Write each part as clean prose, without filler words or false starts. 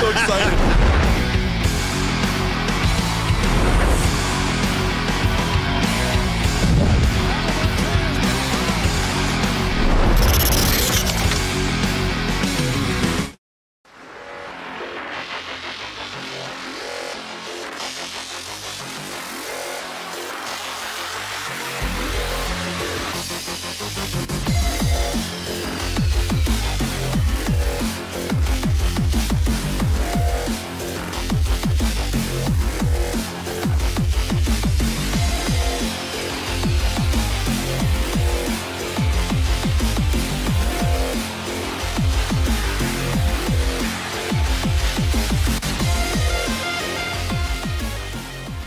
so excited.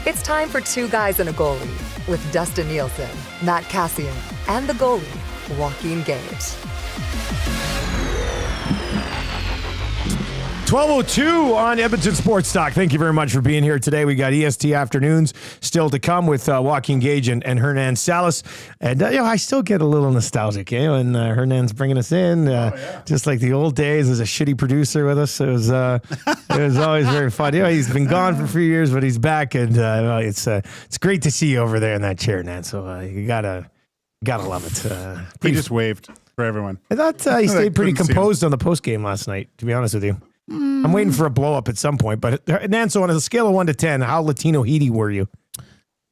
It's time for Two Guys and a Goalie with Dustin Nielson, Matt Kassian, and the goalie, Joaquin Gage. 12:02 on Edmonton Sports Talk. Thank you very much for being here today. We got EST afternoons still to come with Joaquin Gage and Hernan Salas. And, I still get a little nostalgic, when Hernan's bringing us in. Just like the old days as a shitty producer with us. It was always very fun. He's been gone for a few years, but he's back. And it's great to see you over there in that chair, Nan. So you gotta love it. He just waved for everyone. I thought he stayed pretty composed on the post game last night, to be honest with you. I'm waiting for a blow up at some point, but Nanso, on a scale of 1 to 10, how Latino heady were you?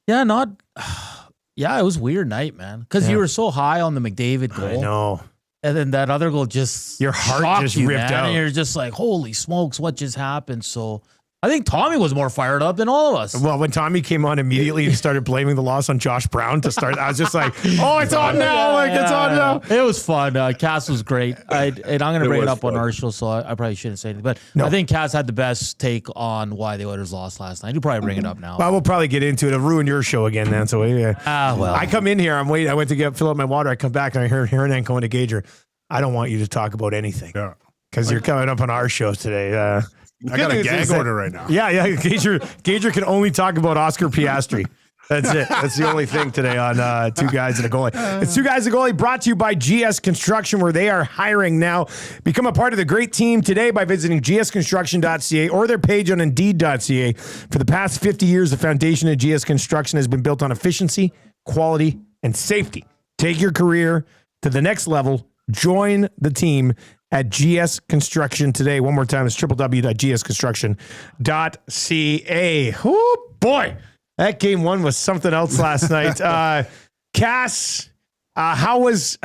Yeah, it was a weird night, man. Because you were so high on the McDavid goal. I know. And then that other goal just your heart just ripped out. And you're just like, holy smokes, what just happened? So I think Tommy was more fired up than all of us. Well, when Tommy came on immediately and started blaming the loss on Josh Brown to start, I was just like, oh, it's on now. It's on now. It was fun. Cass was great. And I'm going to bring it up on our show, so I probably shouldn't say anything. But I think Cass had the best take on why the Oilers lost last night. You'll probably bring it up now. Well, we'll probably get into it. It'll ruin your show again, then. So, well. I come in here. I'm waiting. I went to fill up my water. I come back and I heard Hernan going to Gager. I don't want you to talk about anything because you're coming up on our show today. I got a gag order right now. Yeah. Gager can only talk about Oscar Piastri. That's it. That's the only thing today on Two Guys and a Goalie. It's Two Guys and a Goalie brought to you by GS Construction, where they are hiring now. Become a part of the great team today by visiting gsconstruction.ca or their page on indeed.ca. For the past 50 years, the foundation of GS Construction has been built on efficiency, quality, and safety. Take your career to the next level. Join the team at GS Construction today. One more time, it's www.gsconstruction.ca. Oh, boy. That game one was something else last night. Cass, how was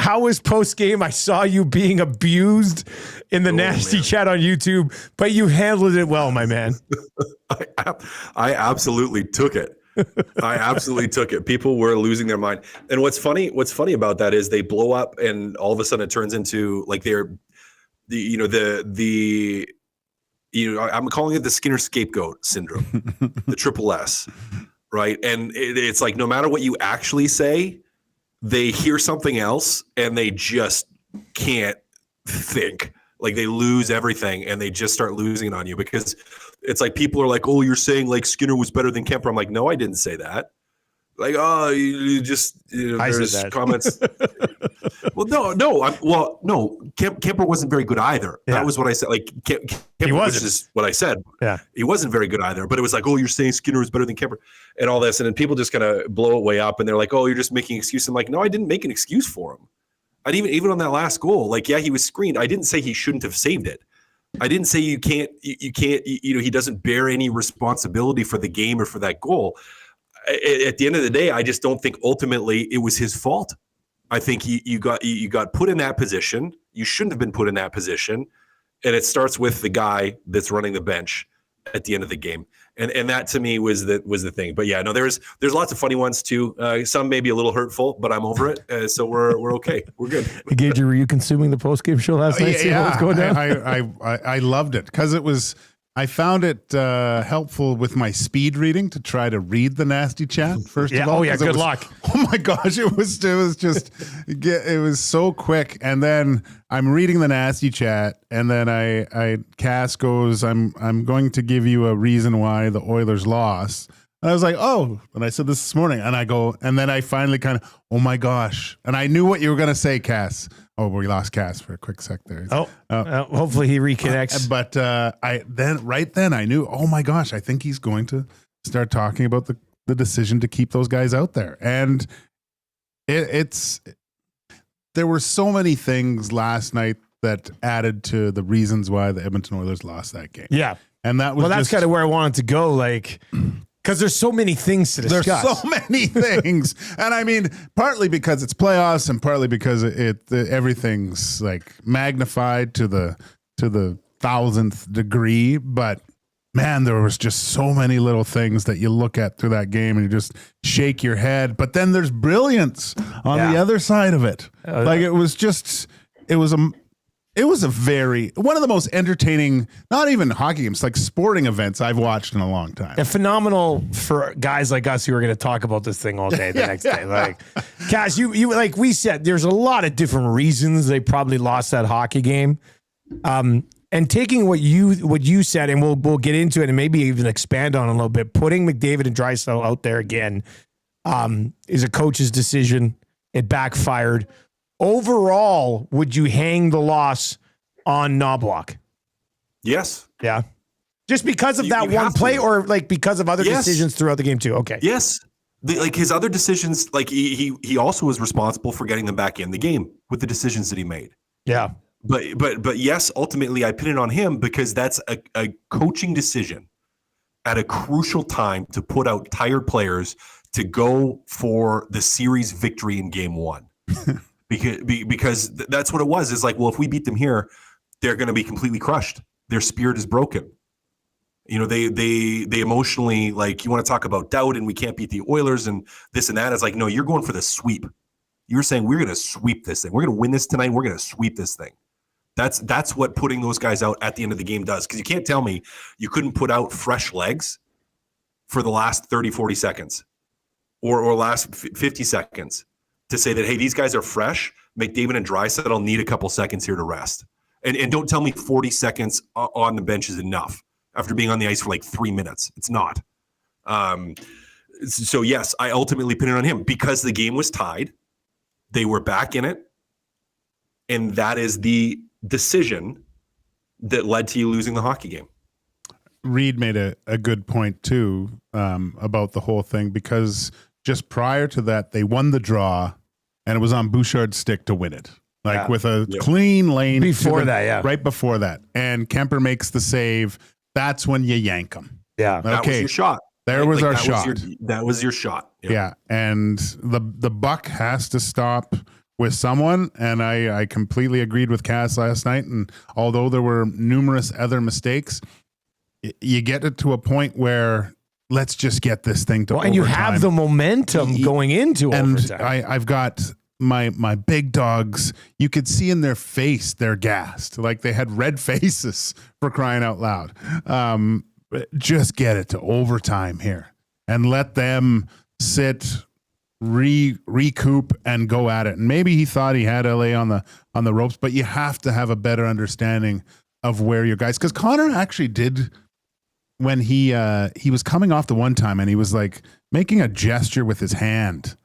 post game? I saw you being abused in the nasty chat on YouTube, but you handled it well, my man. I absolutely took it. People were losing their mind. And what's funny about that is they blow up, and all of a sudden it turns into like I'm calling it the Skinner scapegoat syndrome, the triple S. Right. And it's like, no matter what you actually say, they hear something else and they just can't think. Like they lose everything and they just start losing it on you, because it's like people are like, oh, you're saying like Skinner was better than Kemper. I'm like, no, I didn't say that. Like, oh, there's comments. No. Kemper wasn't very good either. Yeah. That was what I said. Like, Kemper was just what I said. Yeah, he wasn't very good either. But it was like, oh, you're saying Skinner was better than Kemper, and all this, and then people just kind of blow it way up, and they're like, oh, you're just making an excuse. I'm like, no, I didn't make an excuse for him. I didn't even on that last goal. Like, yeah, he was screened. I didn't say he shouldn't have saved it. I didn't say you can't. He doesn't bear any responsibility for the game or for that goal. At the end of the day, I just don't think ultimately it was his fault. I think you got put in that position. You shouldn't have been put in that position, and it starts with the guy that's running the bench at the end of the game. And that to me was the thing. But yeah, no, there's lots of funny ones too. Some may be a little hurtful, but I'm over it. So we're okay. We're good. Gage, were you consuming the post game show last night? See what was going down? I loved it because it was. I found it helpful with my speed reading to try to read the nasty chat first of all. Oh yeah, good luck. Oh my gosh, it was so quick. And then I'm reading the nasty chat, and then Cass goes, I'm going to give you a reason why the Oilers lost. And I was like, oh, and I said this morning, and I go, and then I finally kind of, oh my gosh. And I knew what you were going to say, Cass. Oh, we lost Cass for a quick sec there. Hopefully he reconnects. But right then I knew, oh my gosh, I think he's going to start talking about the decision to keep those guys out there. And there were so many things last night that added to the reasons why the Edmonton Oilers lost that game. Yeah. And that was that's kind of where I wanted to go. Like, because there's so many things to discuss. There's so many things. And I mean, partly because it's playoffs and partly because everything's like magnified to the 1000th degree. But man, there was just so many little things that you look at through that game and you just shake your head. But then there's brilliance on the other side of it. Like it was one of the most entertaining, not even hockey games, like sporting events I've watched in a long time. And phenomenal for guys like us who are going to talk about this thing all day the next day. Like, Cass, you like we said, there's a lot of different reasons they probably lost that hockey game. And taking what you said, and we'll get into it and maybe even expand on it a little bit, putting McDavid and Draisaitl out there again is a coach's decision. It backfired. Overall, would you hang the loss on Knobloch? Yes. Yeah. Just because of that one play, or like because of other decisions throughout the game too? Okay. Yes. Like his other decisions, like he also was responsible for getting them back in the game with the decisions that he made. Yeah. But yes, ultimately I pin it on him because that's a coaching decision at a crucial time to put out tired players to go for the series victory in game one. Because that's what it was. It's like, well, if we beat them here, they're going to be completely crushed. Their spirit is broken. You know, they emotionally, like, you want to talk about doubt and we can't beat the Oilers and this and that. It's like, no, you're going for the sweep. You're saying we're going to sweep this thing. We're going to win this tonight. We're going to sweep this thing. That's what putting those guys out at the end of the game does. Because you can't tell me you couldn't put out fresh legs for the last 30, 40 seconds or last 50 seconds. To say that, hey, these guys are fresh. McDavid and Draisaitl need a couple seconds here to rest. And don't tell me 40 seconds on the bench is enough after being on the ice for like 3 minutes. It's not. So, yes, I ultimately put it on him because the game was tied. They were back in it. And that is the decision that led to you losing the hockey game. Reed made a good point, too, about the whole thing because – just prior to that, they won the draw, and it was on Bouchard's stick to win it. With a clean lane. Before that, Right before that. And Kemper makes the save. That's when you yank him. Yeah. That was your shot. There was our shot. That was your shot. Yeah. And the buck has to stop with someone, and I completely agreed with Cass last night. And although there were numerous other mistakes, you get it to a point where let's just get this thing to overtime. And you have the momentum going into overtime. I've got my big dogs. You could see in their face they're gassed, like they had red faces, for crying out loud. Just get it to overtime here and let them sit, recoup, and go at it. And maybe he thought he had LA on the ropes, but you have to have a better understanding of where your guys. Because Connor actually did. When he was coming off the one time and he was like making a gesture with his hand,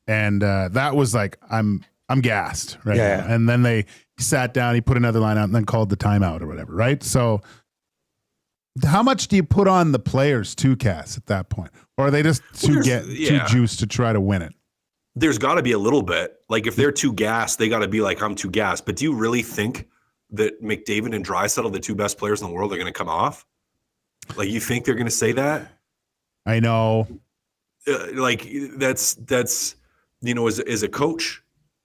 and that was like I'm gassed right now. And then he sat down, he put another line out, and then called the timeout or whatever, right? So how much do you put on the players too, Cass, at that point, or are they just too juiced to try to win it? There's got to be a little bit. Like if they're too gassed, they got to be like, I'm too gassed. But do you really think that McDavid and Draisaitl, the two best players in the world, are going to come off? Like, you think they're going to say that? I know. Like that's you know, as a coach,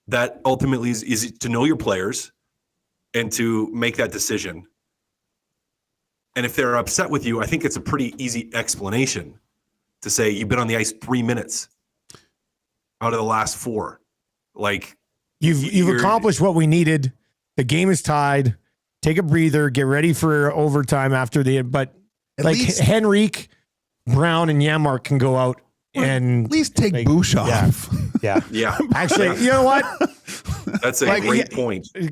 that ultimately is to know your players and to make that decision. And if they're upset with you, I think it's a pretty easy explanation to say you've been on the ice 3 minutes out of the last 4. Like you've accomplished what we needed. The game is tied. Take a breather. Get ready for overtime after but. Like Henrique, Brown, and Janmark can go out and at least take Bush off. Yeah. Actually, you know what? That's a great point. You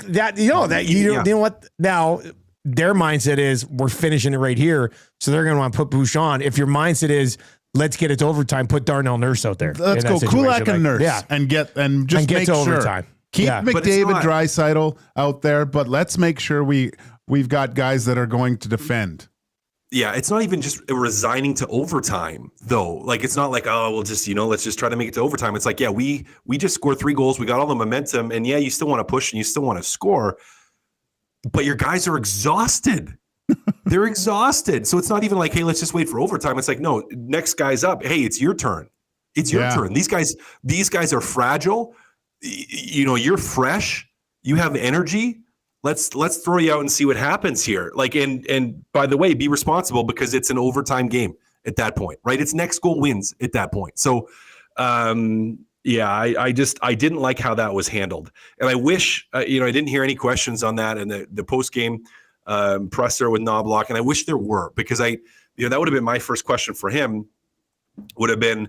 know what? Now their mindset is we're finishing it right here, so they're going to want to put Bush on. If your mindset is let's get it to overtime. Put Darnell Nurse out there. Let's go Kulak and Nurse and get make to sure. Overtime. Keep McDavid, Draisaitl out there, but let's make sure we've got guys that are going to defend. Yeah, it's not even just resigning to overtime, though. Like, it's not like, oh, we'll just, let's just try to make it to overtime. It's like, yeah, we just scored 3 goals. We got all the momentum. And yeah, you still want to push and you still want to score. But your guys are exhausted. They're exhausted. So it's not even like, hey, let's just wait for overtime. It's like, no, next guy's up. Hey, it's your turn. It's your turn. These guys are fragile. You're fresh. You have energy. Let's throw you out and see what happens here. Like, and by the way, be responsible because it's an overtime game at that point, right? It's next goal wins at that point. So, I didn't like how that was handled, and I wish, I didn't hear any questions on that in the post game presser with Knobloch, and I wish there were, because that would have been my first question for him. Would have been,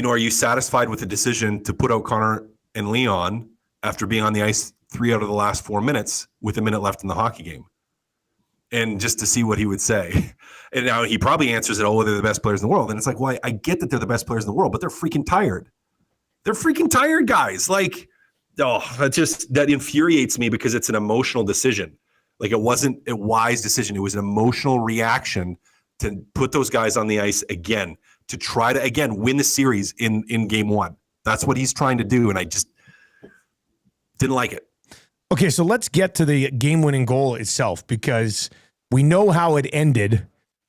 are you satisfied with the decision to put out Connor and Leon after being on the ice 3 out of the last 4 minutes with a minute left in the hockey game? And just to see what he would say. And now he probably answers it, oh, they're the best players in the world. And it's like, well, I get that they're the best players in the world, but they're freaking tired. They're freaking tired, guys. Like, that infuriates me because it's an emotional decision. Like, it wasn't a wise decision. It was an emotional reaction to put those guys on the ice again, to try to, again, win the series in game 1. That's what he's trying to do. And I just didn't like it. Okay, so let's get to the game-winning goal itself, because we know how it ended,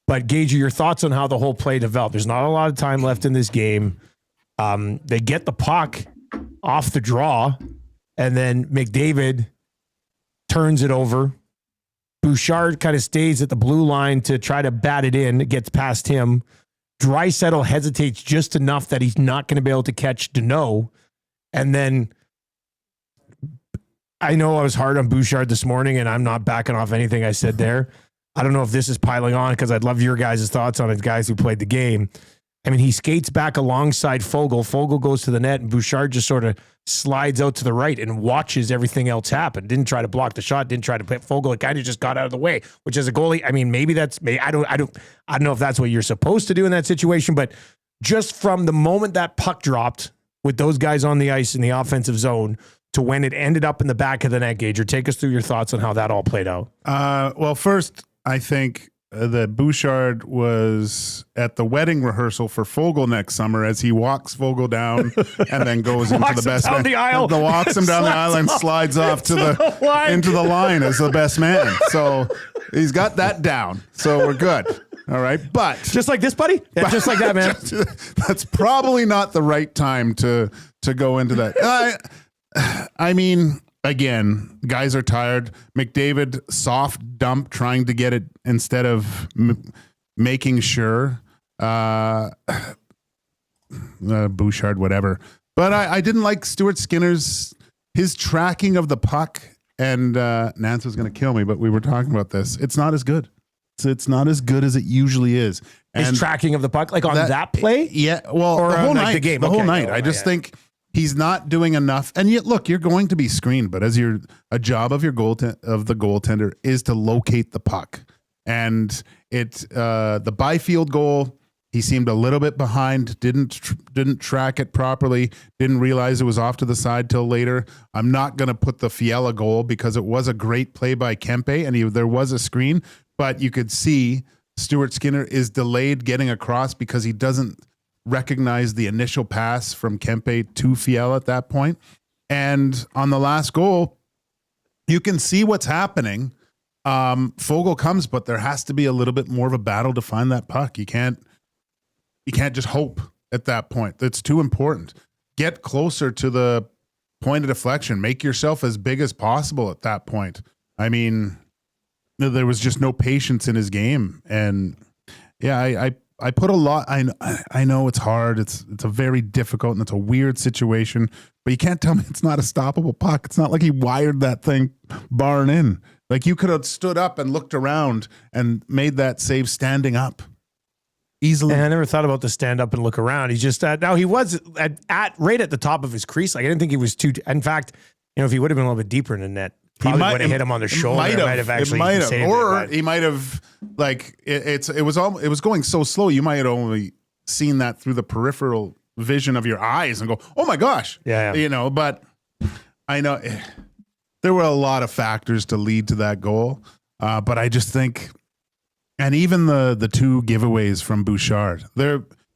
but Gage, your thoughts on how the whole play developed? There's not a lot of time left in this game. They get the puck off the draw, and then McDavid turns it over. Bouchard kind of stays at the blue line to try to bat it in. It gets past him. Draisaitl hesitates just enough that he's not going to be able to catch Deneau. And then I know I was hard on Bouchard this morning, and I'm not backing off anything I said there. I don't know if this is piling on, because I'd love your guys' thoughts on it, guys who played the game. I mean, he skates back alongside Fogel. Fogel goes to the net, and Bouchard just sort of slides out to the right and watches everything else happen. Didn't try to block the shot. Didn't try to put Fogel. It kind of just got out of the way, which as a goalie, I mean, maybe that's, I don't know if that's what you're supposed to do in that situation, but just from the moment that puck dropped with those guys on the ice in the offensive zone to when it ended up in the back of the net, Gage, or take us through your thoughts on how that all played out. Well, first, I think that Bouchard was at the wedding rehearsal for Fogel next summer as he walks Fogel down and then goes into the best man. The aisle. Walks him down the aisle and slides off to the into the line as the best man. So he's got that down. So we're good. All right. But just like this, buddy? Yeah, just like that, man. That's probably not the right time to go into that. I mean, again, guys are tired. McDavid soft dump trying to get it instead of making sure. Bouchard, whatever. But I didn't like Stuart Skinner's his tracking of the puck. And Nance was going to kill me, but we were talking about this. It's not as good. It's not as good as it usually is. And his tracking of the puck, like on that play? Yeah. Well, or the whole night. Like the game. The whole night. I just think he's not doing enough. And yet, look, you're going to be screened, but as a job of the goaltender is to locate the puck. And the Byfield goal, he seemed a little bit behind, didn't track it properly, didn't realize it was off to the side till later. I'm not going to put the Fiala goal because it was a great play by Kempe and there was a screen, but you could see Stuart Skinner is delayed getting across because he doesn't recognize the initial pass from Kempe to Fiala at that point. And on the last goal, you can see what's happening. Fogel comes, but there has to be a little bit more of a battle to find that puck. You can't just hope at that point. That's too important. Get closer to the point of deflection. Make yourself as big as possible at that point. I mean, there was just no patience in his game. And yeah, I put a lot. I know it's hard. It's a very difficult and it's a weird situation, but you can't tell me it's not a stoppable puck. It's not like he wired that thing barring in. Like you could have stood up and looked around and made that save standing up easily. And I never thought about the stand up and look around. He's just now he was at right at the top of his crease. Like I didn't think he was too. In fact, if he would have been a little bit deeper in the net, probably would have hit him on the shoulder. Might have actually saved it. He might have like it was going so slow. You might have only seen that through the peripheral vision of your eyes and go, oh my gosh. Yeah. You know, but I know there were a lot of factors to lead to that goal. But I just think, and even the two giveaways from Bouchard,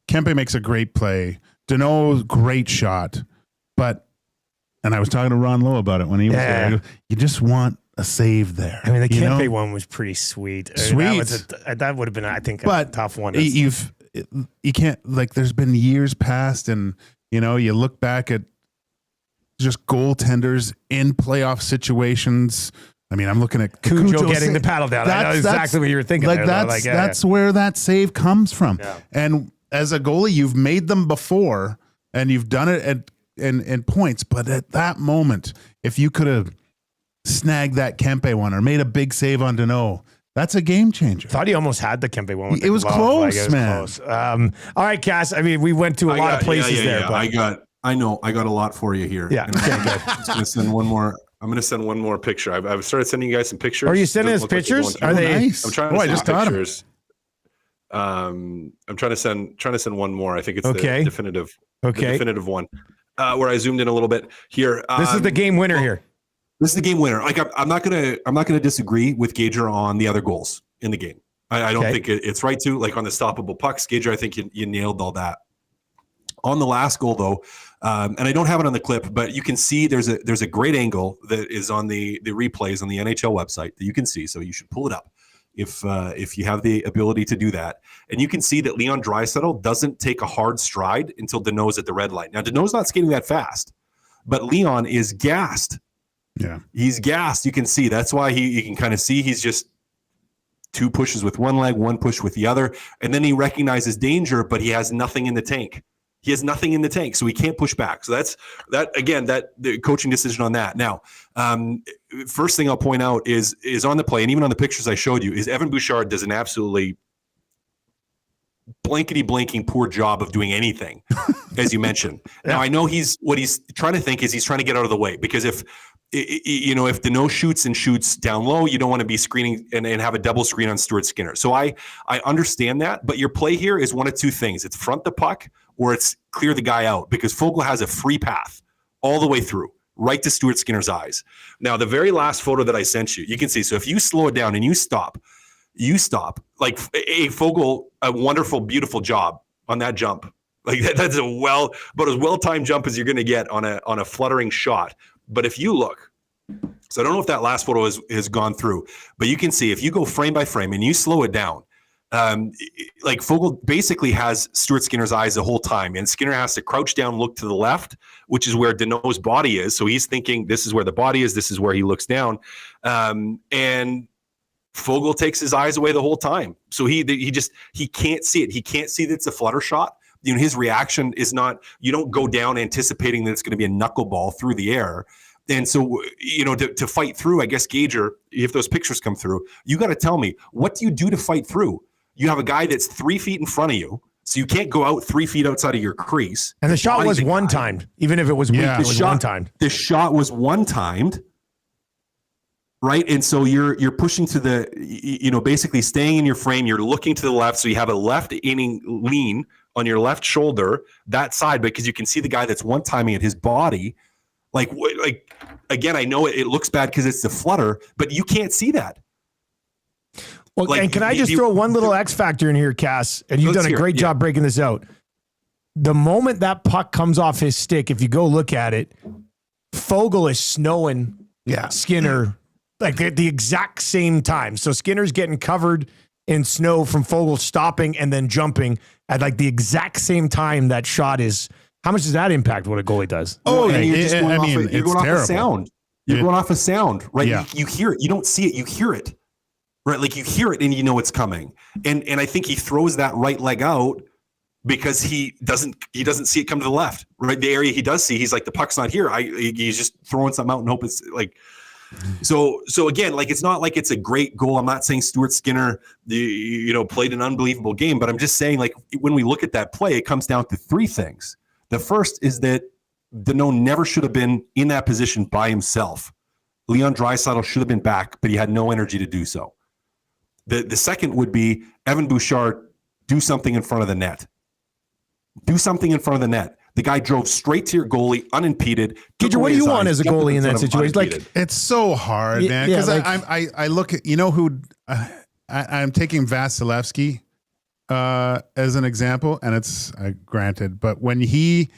Kempe makes a great play. Danault, great shot. And I was talking to Ron Lowe about it when he was there. You just want a save there. I mean, the Kempe one was pretty sweet. That would have been, I think, a tough one. You can't, like, there's been years past, and, you know, you look back at just goaltenders in playoff situations. I mean, I'm looking at Cujo getting the paddle down. I know exactly what you were thinking. Like, that's where that save comes from. Yeah. And as a goalie, you've made them before, and you've done it in points. But at that moment, if you could have snagged that Kempe one or made a big save on Danault, that's a game changer. Thought he almost had the Kempe one. It was close, man. Close. All right, Cass. I mean, we went to a lot of places there. But I got a lot for you here. Yeah. Okay, good. I'm just gonna send one more. I'm going to send one more picture. I've started sending you guys some pictures. Are you sending us pictures? Are they nice? I'm trying to send pictures. I'm trying to send one more. I think it's the definitive. Okay. The definitive one. Where I zoomed in a little bit here. This is the game winner here. This is the game winner. Like I'm not gonna disagree with Gager on the other goals in the game. I don't think it's right to, like, on the stoppable pucks. Gager, I think you nailed all that. On the last goal, though, and I don't have it on the clip, but you can see there's a great angle that is on the replays on the NHL website that you can see. So you should pull it up if you have the ability to do that. And you can see that Leon Draisaitl doesn't take a hard stride until Danault's at the red line. Now, Danault's not skating that fast, but Leon is gassed. Yeah, he's gassed. You can see that's why you can kind of see he's just two pushes with one leg, one push with the other, and then he recognizes danger, but he has nothing in the tank. He has nothing in the tank, so he can't push back. So that's the coaching decision on that. Now, first thing I'll point out is on the play, and even on the pictures I showed you, is Evan Bouchard does an absolutely blankety-blanking poor job of doing anything, as you mentioned. Now, I know what he's trying to think is he's trying to get out of the way, because if Danault shoots down low, you don't want to be screening and have a double screen on Stuart Skinner. So I understand that, but your play here is one of two things. It's front the puck or it's clear the guy out, because Foegele has a free path all the way through, right to Stuart Skinner's eyes. Now, the very last photo that I sent you, you can see, so if you slow it down and you stop, like Foegele, a wonderful, beautiful job on that jump. Like that's about as well-timed jump as you're going to get on a fluttering shot. But if you look, so I don't know if that last photo has gone through, but you can see if you go frame by frame and you slow it down, like Foegele basically has Stuart Skinner's eyes the whole time, and Skinner has to crouch down, look to the left, which is where Danault's body is. So he's thinking this is where the body is. This is where he looks down. And Foegele takes his eyes away the whole time. So he can't see it. He can't see that it's a flutter shot. You know, his reaction is not, you don't go down anticipating that it's going to be a knuckleball through the air. And so, you know, to fight through, I guess, Gager, if those pictures come through, you got to tell me, what do you do to fight through? You have a guy that's 3 feet in front of you, so you can't go out 3 feet outside of your crease. And the shot was one-timed, even if it was weak, it was one-timed. The shot was one-timed, right? And so you're pushing to the, you know, basically staying in your frame. You're looking to the left, so you have a left-inning lean on your left shoulder, that side, because you can see the guy that's one-timing at his body. Like again, I know it looks bad because it's the flutter, but you can't see that. Well, like, and can I just throw one little X factor in here, Cass? And you've done a great job breaking this out. The moment that puck comes off his stick, if you go look at it, Foegele is snowing Skinner like at the exact same time. So Skinner's getting covered in snow from Foegele stopping and then jumping at like the exact same time that shot is. How much does that impact what a goalie does? Oh, and you're going off a sound. You're going off a sound, right? Yeah. You hear it. You don't see it. You hear it, right? Like you hear it and you know it's coming. And I think he throws that right leg out because he doesn't see it come to the left, right? The area he does see, he's like, the puck's not here. He's just throwing something out and hope it's like. So again, like it's not like it's a great goal. I'm not saying Stuart Skinner, played an unbelievable game, but I'm just saying, like, when we look at that play, it comes down to three things. The first is that Danault never should have been in that position by himself. Leon Draisaitl should have been back, but he had no energy to do so. The second would be Evan Bouchard, do something in front of the net. Do something in front of the net. The guy drove straight to your goalie, unimpeded. Gage, what do you want as a goalie in that situation? Like, it's so hard, man. Because I look at, who I'm taking Vasilevsky as an example, and it's granted, but when he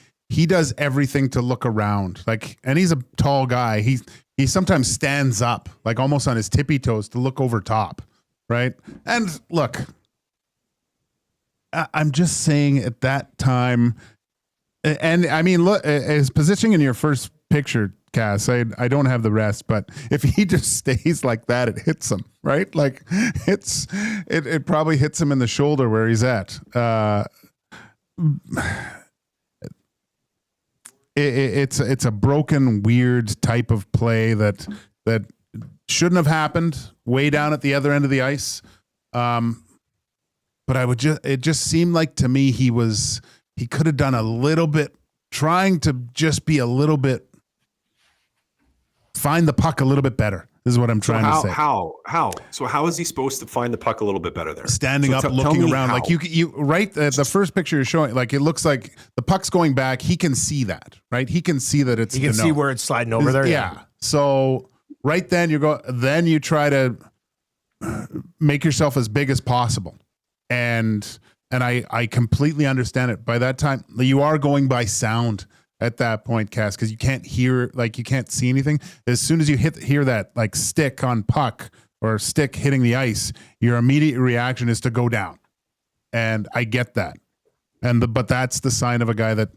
does everything to look around, like, and he's a tall guy. He sometimes stands up, like almost on his tippy toes to look over top, right? And look, I'm just saying at that time. And I mean, look, his positioning in your first picture, Cass, I don't have the rest, but if he just stays like that, it hits him, right? Like it probably hits him in the shoulder where he's at. It's a broken, weird type of play that shouldn't have happened way down at the other end of the ice. But it just seemed like to me he could have done a little bit, trying to just be a little bit, find the puck a little bit better. This is what I'm trying to say. How? So how is he supposed to find the puck a little bit better there? Standing up, looking around. How. Like you right? The first picture you're showing, like it looks like the puck's going back. He can see that, right? He can see that it's. He can see where it's sliding over there. Yeah. So right then then you try to make yourself as big as possible. And I completely understand it. By that time, you are going by sound at that point, Cass, because you can't hear, like you can't see anything. As soon as you hear that like stick on puck or stick hitting the ice, your immediate reaction is to go down. And I get that. But that's the sign of a guy that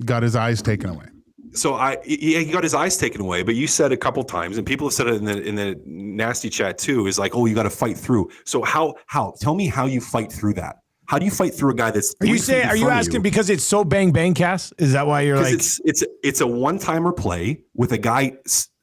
got his eyes taken away. So he got his eyes taken away, but you said a couple times, and people have said it in the nasty chat too, is like, oh, you got to fight through. So how? Tell me how you fight through that. How do you fight through a guy that's? Are you asking because it's so bang bang, Cass? Is that why you're like? It's a one-timer play with a guy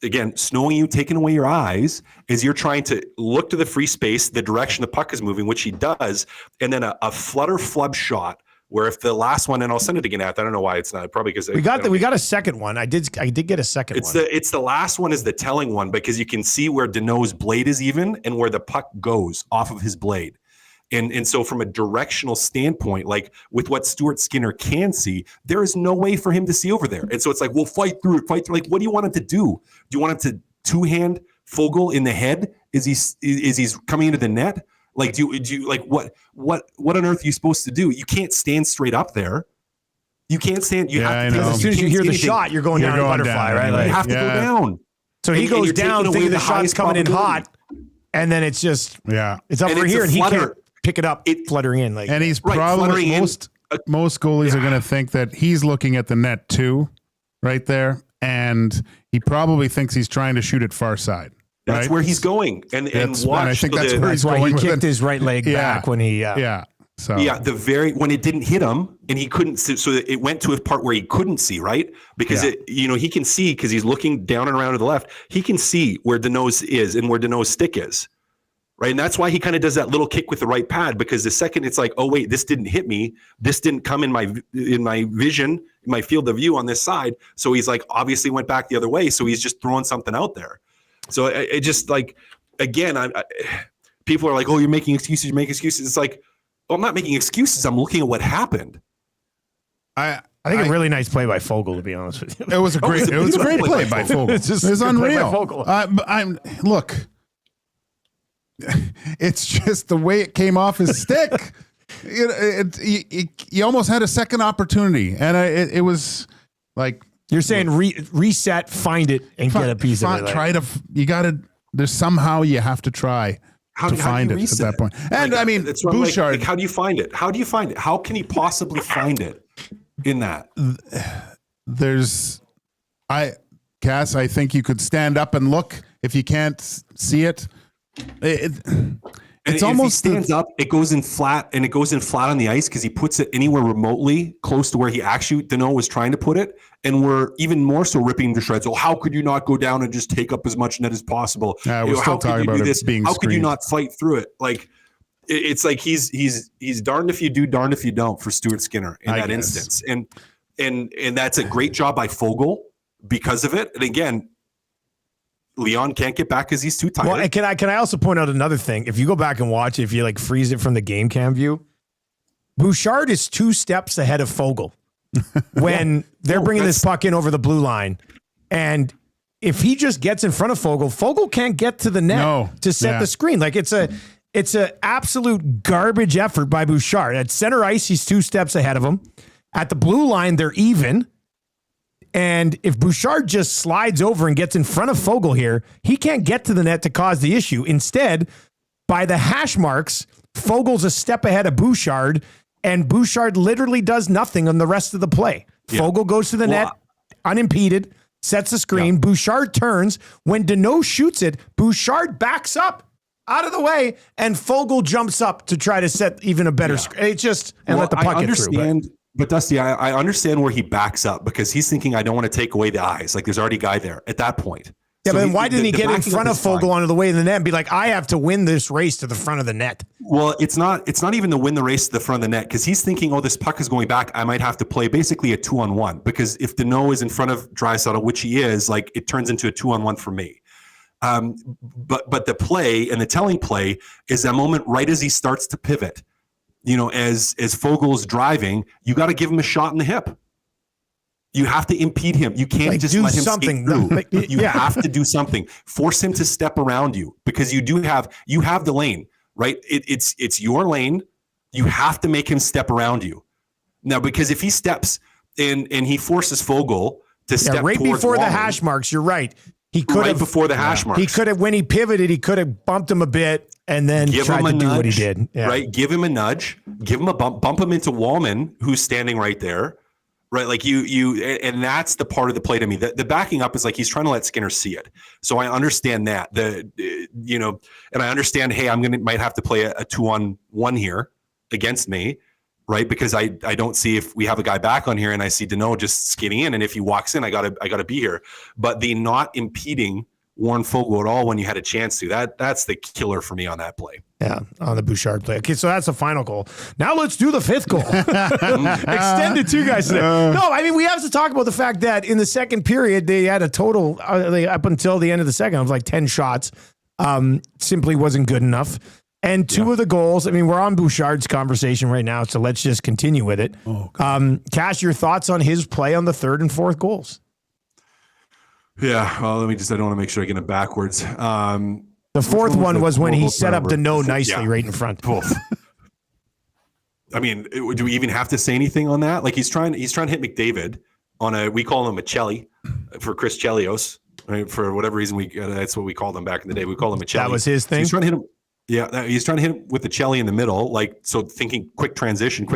again snowing you, taking away your eyes as you're trying to look to the free space, the direction the puck is moving, which he does, and then a flutter flub shot. Where if the last one, and I'll send it again after. I don't know why it's not, probably because we got a second one. I did get a second one. It's the last one is the telling one because you can see where Deneau's blade is even and where the puck goes off of his blade. And so from a directional standpoint, like with what Stuart Skinner can see, there is no way for him to see over there. And so it's like, well, fight through it. Like, what do you want him to do? Do you want him to two-hand Fogel in the head? Is he's coming into the net? Like, do you like what on earth are you supposed to do? You can't stand straight up there. You can't stand. You have to. As soon as you hear the shot, you're going down butterfly, right? Like, you have to go down. So he goes down thinking the shot's coming in hot, and then it's just it's over here, and he can't pick it up, fluttering in. Like, and he's probably most goalies are going to think that he's looking at the net too, right there, and he probably thinks he's trying to shoot it far side. That's where he's going, and watch. I think that's where he's going. He kicked his right leg back when he. So when it didn't hit him and he couldn't see, so it went to a part where he couldn't see, right? Because he can see because he's looking down and around to the left. He can see where Deneau's is and where Deneau's stick is, right? And that's why he kind of does that little kick with the right pad because the second it's like, oh wait, this didn't hit me. This didn't come in my vision, in my field of view on this side. So he's like obviously went back the other way. So he's just throwing something out there. So it just like, again, people are like, oh, you're making excuses. You make excuses. It's like, well, I'm not making excuses. I'm looking at what happened. I think a really nice play by Fogel, to be honest with you. It was a great play by Fogel. It's unreal. Look, it's just the way it came off his stick. You almost had a second opportunity, and it was like. You're saying reset, find it, and get a piece of it. There's somehow you have to try to find it at that point. And I mean, Bouchard. Like, how do you find it? How do you find it? How can he possibly find it in that? Cass, I think you could stand up and look if you can't see it. It's almost if he stands up, it goes in flat on the ice because he puts it anywhere remotely close to where he actually Deneau was trying to put it, and we're even more so ripping him to shreds. So how could you not go down and just take up as much net as possible? We're still talking about it being How screened. could you not fight through it? Like it's like he's darned if you do, darned if you don't for Stuart Skinner in that instance, and that's a great job by Fogel because of it. And again, Leon can't get back because he's too tired. Well, and can I also point out another thing? If you go back and watch, if you like freeze it from the game cam view, Bouchard is 2 steps ahead of Fogle when they're bringing this puck in over the blue line. And if he just gets in front of Fogle can't get to the net to set the screen. Like it's a absolute garbage effort by Bouchard. At center ice, he's 2 steps ahead of him. At the blue line, they're even. And if Bouchard just slides over and gets in front of Fogle here, he can't get to the net to cause the issue. Instead, by the hash marks, Fogle's a step ahead of Bouchard, and Bouchard literally does nothing on the rest of the play. Yeah. Fogle goes to the net unimpeded, sets the screen. Yeah. Bouchard turns. When Deneau shoots it, Bouchard backs up out of the way, and Fogle jumps up to try to set even a better screen. It's just, and let the puck get through. But Dusty, I understand where he backs up because he's thinking, I don't want to take away the eyes. Like there's already a guy there at that point. Yeah, so but then why didn't he get in front of Fogle onto the way in the net and be like, I have to win this race to the front of the net? Well, it's not even to win the race to the front of the net because he's thinking, oh, this puck is going back. I might have to play basically a 2-on-1 because if Deneau is in front of Draisaitl, which he is, like it turns into a 2-on-1 for me. But the play and the telling play is that moment right as he starts to pivot. You know, as Fogle's driving, you got to give him a shot in the hip. You have to impede him. You can't just let him skate through. You have to do something. Force him to step around you because you have the lane, right? It's your lane. You have to make him step around you. Now, because if he steps and he forces Fogle to step right before the hash marks, you're right. He could have before the hash marks. He could have when he pivoted, he could have bumped him a bit and then tried to do what he did. Yeah. Right? Give him a nudge, give him a bump him into Wallman, who's standing right there. Right? Like and that's the part of the play to me. The backing up is like he's trying to let Skinner see it. So I understand that. And I understand, hey, might have to play a 2-on-1 here against me. Right, because I don't see if we have a guy back on here and I see Deneau just skating in, and if he walks in, I gotta be here. But the not impeding Warren Fogle at all when you had a chance to that's the killer for me on that play. Yeah, on the Bouchard play. Okay, so that's the final goal. Now let's do the 5th goal. Extended 2 guys today. No, I mean we have to talk about the fact that in the second period they had a total up until the end of the second of like 10 shots. Simply wasn't good enough. And 2 of the goals, I mean, we're on Bouchard's conversation right now, so let's just continue with it. Cass, your thoughts on his play on the 3rd and 4th goals? Yeah, well, I don't want to make sure I get it backwards. The 4th one was when he set up Deneau nicely right in front. I mean, do we even have to say anything on that? Like he's trying to hit McDavid on we call him a Chelly for Chris Chelios. Right? For whatever reason, that's what we called him back in the day. We called him a Chelly. That was his thing? So he's trying to hit him. Yeah, he's trying to hit him with the Chelly in the middle, like so thinking quick transition,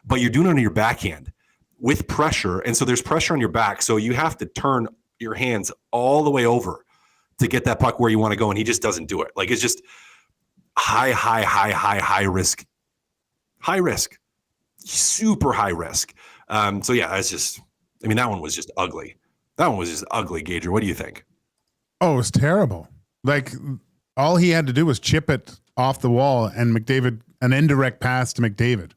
but you're doing it on your backhand with pressure. And so there's pressure on your back. So you have to turn your hands all the way over to get that puck where you want to go. And he just doesn't do it. Like it's just high risk, super high risk. So yeah, it's just, I mean, that one was just ugly. Gager. What do you think? Oh, it was terrible. Like, all he had to do was chip it off the wall and McDavid, an indirect pass to McDavid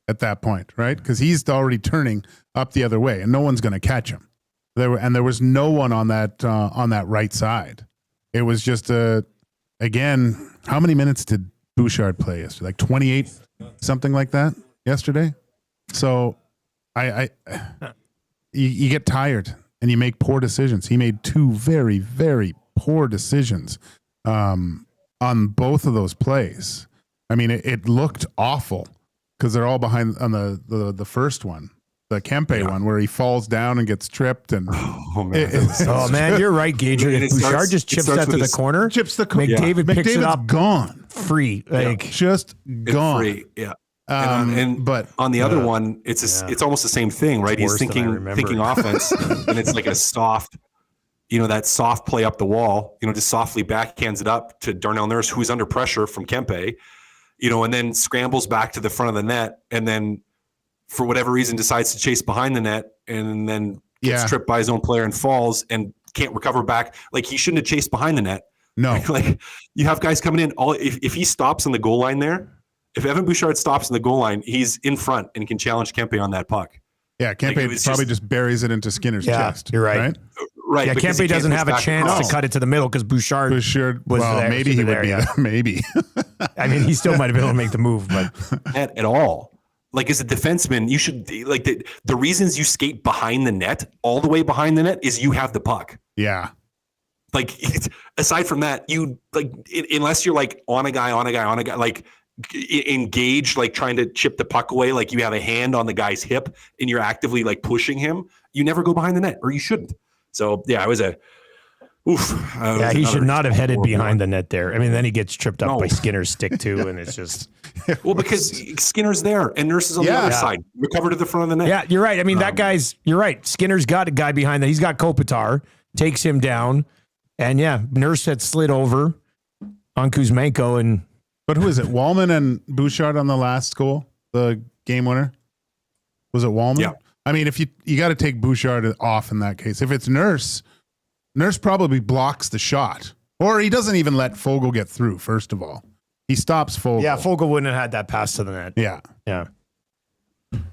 at that point, right? Because he's already turning up the other way and no one's going to catch him. There was no one on that right side. It was just again, how many minutes did Bouchard play yesterday? Like 28, something like that yesterday. So you get tired and you make poor decisions. He made 2 very, very poor decisions on both of those plays. I mean, it looked awful because they're all behind on the first one, the Kempe one, where he falls down and gets tripped. And man, you're right, Gager. If Bouchard just chips that to the corner, McDavid picks it up, gone, free, just gone. Free. Yeah. But on the other one, it's almost the same thing, right? He's thinking offense, and it's like a soft. That soft play up the wall, just softly backhands it up to Darnell Nurse, who's under pressure from Kempe, and then scrambles back to the front of the net. And then for whatever reason decides to chase behind the net and then gets tripped by his own player and falls and can't recover back. Like he shouldn't have chased behind the net. No. Like you have guys coming in. If he stops on the goal line there, if Evan Bouchard stops on the goal line, he's in front and can challenge Kempe on that puck. Yeah, Kempe probably just buries it into Skinner's chest. You're right. Right. Yeah, Kempe doesn't have a chance to cut it to the middle because Bouchard was there. Maybe he would be there. Maybe. I mean, he still might have been able to make the move, but at all. Like as a defenseman, you should like the reasons you skate behind the net, all the way behind the net, is you have the puck. Yeah. Like aside from that, you like unless you're like on a guy, like engaged, like trying to chip the puck away, like you have a hand on the guy's hip and you're actively like pushing him, you never go behind the net, or you shouldn't. So yeah, it was a oof. Yeah, he should not have headed behind the net there. I mean, then he gets tripped up by Skinner's stick too, and it's just well, because Skinner's there and Nurse is on the other side, recovered to the front of the net. Yeah, you're right. I mean, you're right. Skinner's got a guy behind that. He's got Kopitar, takes him down, and Nurse had slid over on Kuzmenko. But who is it? Wallman and Bouchard on the last goal, the game winner? Was it Wallman? Yeah. I mean, if you got to take Bouchard off in that case. If it's Nurse probably blocks the shot. Or he doesn't even let Fogle get through, first of all. He stops Fogle. Yeah, Fogle wouldn't have had that pass to the net. Yeah. Yeah.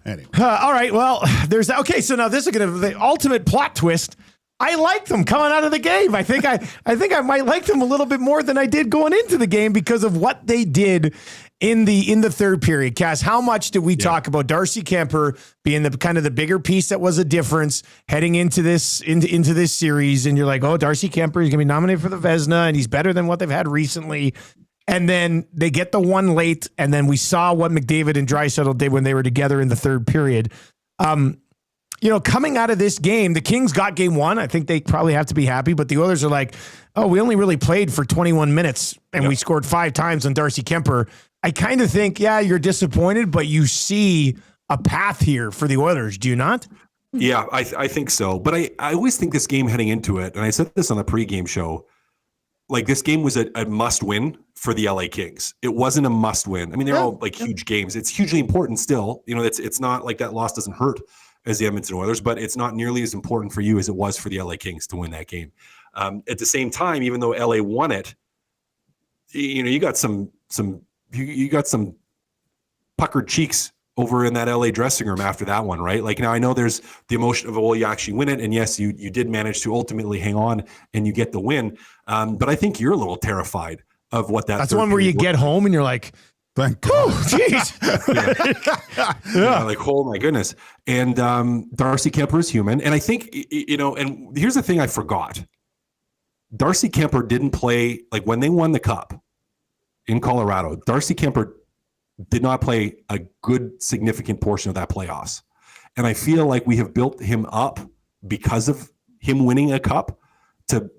Anyway. All right, well, there's that. Okay, so now this is going to be the ultimate plot twist. I like them coming out of the game. I think I might like them a little bit more than I did going into the game because of what they did in the third period. Cass, how much did we talk about Darcy Kemper being the kind of the bigger piece that was a difference heading into this series? And you're like, oh, Darcy Kemper is going to be nominated for the Vezina, and he's better than what they've had recently. And then they get the one late, and then we saw what McDavid and Draisaitl did when they were together in the third period. Coming out of this game, the Kings got game one. I think they probably have to be happy, but the Oilers are like, oh, we only really played for 21 minutes and we scored 5 times on Darcy Kemper. I kind of think, you're disappointed, but you see a path here for the Oilers. Do you not? Yeah, I think so. But I always think this game heading into it, and I said this on the pregame show, like this game was a must win for the LA Kings. It wasn't a must win. I mean, they're all like huge games. It's hugely important still. It's not like that loss doesn't hurt as the Edmonton Oilers, but it's not nearly as important for you as it was for the LA Kings to win that game. At the same time, even though LA won it, you got some puckered cheeks over in that LA dressing room after that one, right? Like now I know there's the emotion of, well, you actually win it. And yes, you did manage to ultimately hang on and you get the win. But I think you're a little terrified of what that's the one where you get home and you're like, thank God. Jeez. Like, oh my goodness. And Darcy Kemper is human. And I think, and here's the thing I forgot. Darcy Kemper didn't play, like when they won the cup in Colorado, Darcy Kemper did not play a good, significant portion of that playoffs. And I feel like we have built him up because of him winning a cup to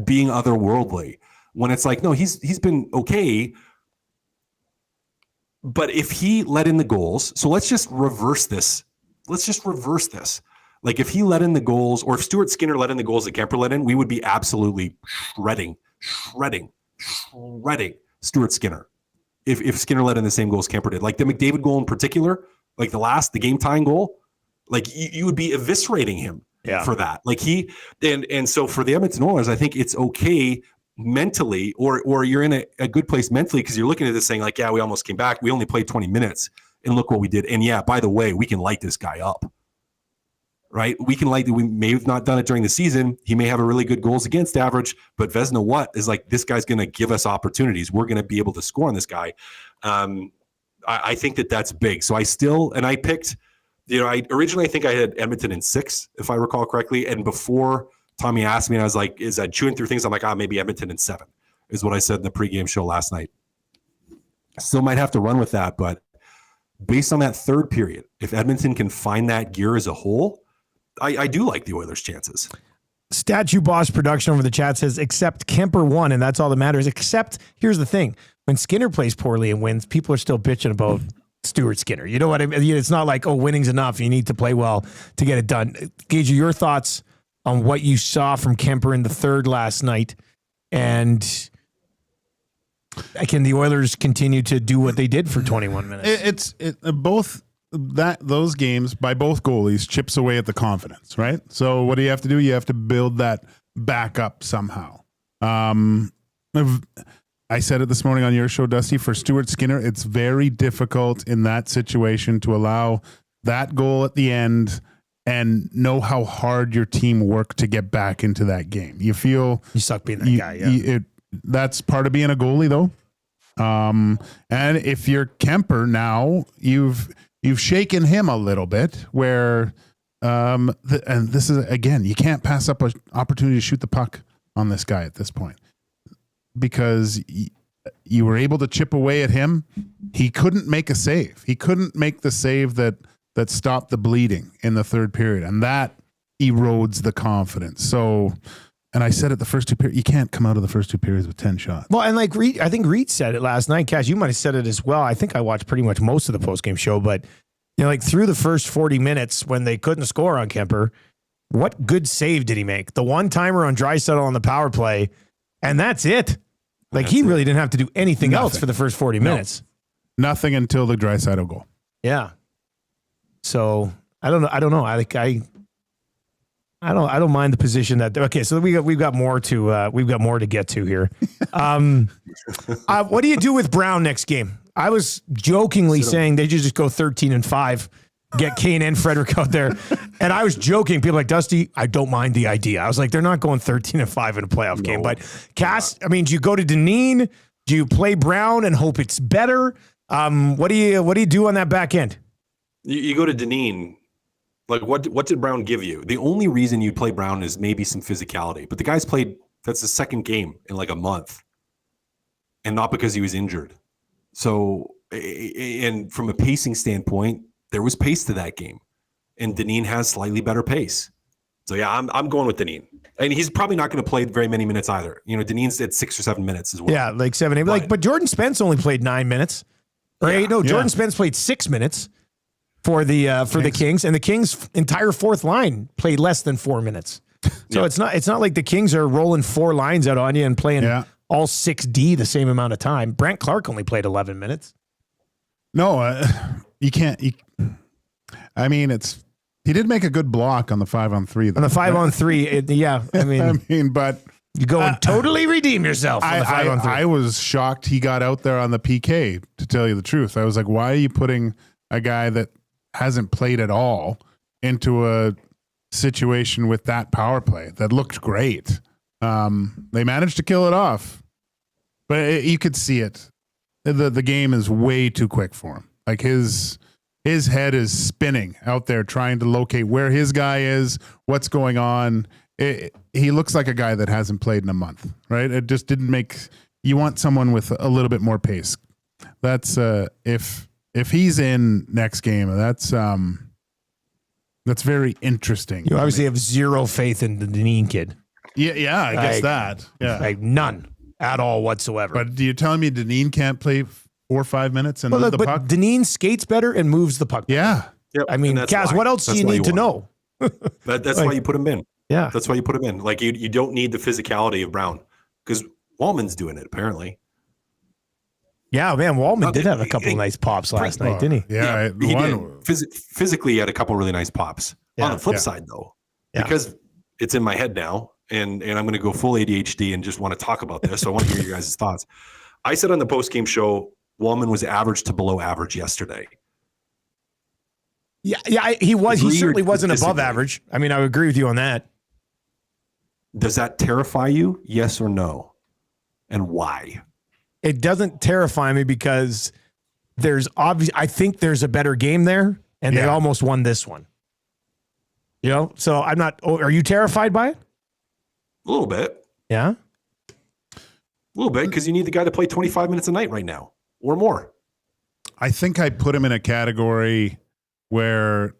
being otherworldly. When it's like, no, he's been okay. But if he let in the goals, so let's just reverse this. Like if he let in the goals, or if Stuart Skinner let in the goals that Kemper let in, we would be absolutely shredding Stuart Skinner. If Skinner let in the same goals Kemper did, like the McDavid goal in particular, like the game tying goal, like you would be eviscerating him for that. Like and so for the Edmonton Oilers, I think it's okay mentally, or you're in a good place mentally because you're looking at this saying like, we almost came back. We only played 20 minutes and look what we did. And by the way, we can light this guy up, right? We may have not done it during the season. He may have a really good goals against average, but Vezina is like, this guy's going to give us opportunities. We're going to be able to score on this guy. I think that's big. So I picked, I originally think I had Edmonton in 6, if I recall correctly. And before Tommy asked me, and I was like, is that chewing through things? I'm like, maybe Edmonton in 7 is what I said in the pregame show last night. Still might have to run with that, but based on that third period, if Edmonton can find that gear as a whole, I do like the Oilers' chances. Statue Boss Production over the chat says, except Kemper won, and that's all that matters. Except, here's the thing. When Skinner plays poorly and wins, people are still bitching about Stuart Skinner. You know what I mean? It's not like, winning's enough. You need to play well to get it done. Gage, your thoughts on what you saw from Kemper in the third last night, and can the Oilers continue to do what they did for 21 minutes? Those games by both goalies chips away at the confidence, right? So what do you have to do? You have to build that back up somehow. I said it this morning on your show, Dusty, for Stuart Skinner, it's very difficult in that situation to allow that goal at the end and know how hard your team worked to get back into that game. You feel you suck being that guy. Yeah, that's part of being a goalie, though. And if you're Kemper now, you've shaken him a little bit. Where, and this is again, you can't pass up an opportunity to shoot the puck on this guy at this point, because you were able to chip away at him. He couldn't make a save. He couldn't make the save that stopped the bleeding in the third period, and that erodes the confidence. So, and I said it the first two periods, you can't come out of the first two periods with 10 shots. Well, and like Reed, I think Reed said it last night. Cass, you might have said it as well. I think I watched pretty much most of the postgame show, but like through the first 40 minutes when they couldn't score on Kemper, what good save did he make? The one-timer on Draisaitl on the power play, and that's it. Like he really didn't have to do anything else for the first 40 minutes. Nothing until the Draisaitl goal. Yeah. So I don't know. I don't mind the position that. Okay, so we've got more to get to here. What do you do with Brown next game? I was jokingly saying they should just go 13-5, get Kane and Frederick out there, and I was joking. People like Dusty, I don't mind the idea. I was like, they're not going 13-5 in a playoff game. But Cass, I mean, do you go to Dineen? Do you play Brown and hope it's better? What do you do on that back end? You go to Dineen. Like, what did Brown give you? The only reason you play Brown is maybe some physicality. But the guy's played, that's the second game in like a month. And not because he was injured. So, and from a pacing standpoint, there was pace to that game. And Dineen has slightly better pace. So, yeah, I'm going with Dineen. And he's probably not going to play very many minutes either. You know, Dineen's at 6 or 7 minutes as well. Yeah, like 7, 8. But Jordan Spence only played 9 minutes. Right? No, Jordan Spence played 6 minutes. For the Kings, and the Kings' entire fourth line played less than 4 minutes. So it's not like the Kings are rolling 4 lines out on you and playing all 6D the same amount of time. Brant Clark only played 11 minutes. No, you can't. I mean, he did make a good block on the 5-on-3. On the 5-on-3, but you go and totally redeem yourself. On the 5-on-3. I was shocked he got out there on the PK. To tell you the truth, I was like, why are you putting a guy that hasn't played at all into a situation with that power play that looked great? They managed to kill it off, but you could see it. The game is way too quick for him. Like his head is spinning out there trying to locate where his guy is, what's going on. He looks like a guy that hasn't played in a month, right? It just didn't make. You want someone with a little bit more pace. That's if he's in next game, that's very interesting. You obviously have zero faith in the Dineen kid. Yeah, I guess that. Yeah, like none at all whatsoever. But you're telling me Dineen can't play 4 or 5 minutes and move the puck? Dineen skates better and moves the puck better. Yeah. Yep. I mean, Kaz, what else do you need to know? That's why you put him in. Yeah. That's why you put him in. Like you don't need the physicality of Brown because Wallman's doing it apparently. Yeah, man, Wallman did have a couple of nice pops last night, didn't he? Yeah, he did. Physically, he had a couple really nice pops. Yeah, on the flip side, though, because it's in my head now, and I'm going to go full ADHD and just want to talk about this. So I want to hear your guys' thoughts. I said on the post-game show, Wallman was average to below average yesterday. Yeah, he was. He certainly wasn't above average. I mean, I would agree with you on that. Does that terrify you? Yes or no? And why? It doesn't terrify me because I think there's a better game there, and they almost won this one. You know, so I'm not. Are you terrified by it? A little bit. Yeah. A little bit because you need the guy to play 25 minutes a night right now or more. I think I put him in a category where